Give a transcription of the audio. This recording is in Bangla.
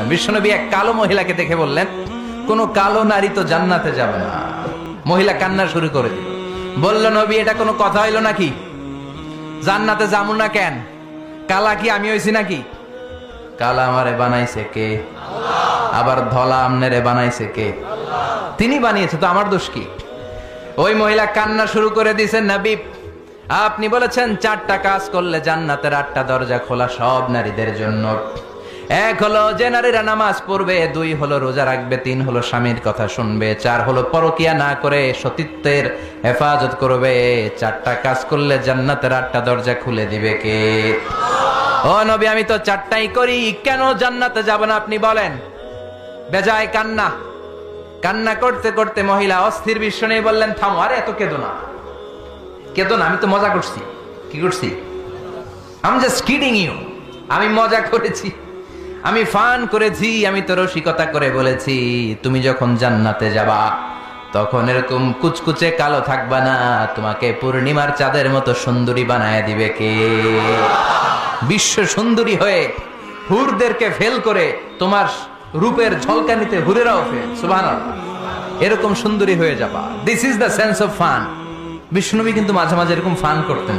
করতেন। বিশ্বনবী এক কালো মহিলাকে দেখে বললেন, কোন কালো নারী তো জান্নাতে যাবে না। মহিলা কান্না শুরু করে দিল, বলল, নবী এটা কোনো কথা হইল নাকি? জান্নাতে যাবো না কেন? কালা কি আমি হইছি নাকি? কালা আমারে বানাইছে কে? আবার ধলা আমনেরে বানাইছে কে? তিনি বানিয়েছে, তো আমার দোষ কি? ওই মহিলা কান্না শুরু করে দিয়েছেন, নবী আপনি বলেছেন 4টা কাজ করলে জান্নাতের 8টা দরজা খোলা সব নারীদের জন্য। 1 হলো যে নারীরা নামাজ পড়বে, 2 হলো রোজা রাখবে, 3 হলো স্বামীর কথা শুনবে, 4 হলো পরকিয়া না করে সতীত্বের হেফাজত করবে। 4টা কাজ করলে জান্নাতের 8টা দরজা খুলে দিবে কে? ও নবী আমি তো 4টাই করি, কেন জান্নাতে যাব না আপনি বলেন? বেজায় কান্না, কান্না করতে করতে মহিলা অস্থির। বিশ্ব নেই বললেন, থামো, আরে এত কেঁদো না, কেঁদো না, আমি তো মজা করছি। কি করছি? I am just kidding you. আমি মজা করেছি, আমি ফান করেছি, আমি তো রসিকতা করে বলেছি তুমি যখন জান্নাতে যাবা তখন এরকম কুচকুচে কালো থাকবা না, তোমাকে পূর্ণিমার চাঁদের মতো সুন্দরী বানায় দিবে কে? বিশ্ব সুন্দরী হয়ে হুরদেরকে ফেল করে তোমার রূপের ঝলকানিতে হুরেরাও ফেল। সুবহানাল্লাহ, এরকম সুন্দরী হয়ে যাবা। This is the sense of fun. বিষ্ণুনবী কিন্তু মাঝে মাঝে এরকম ফান করতেন।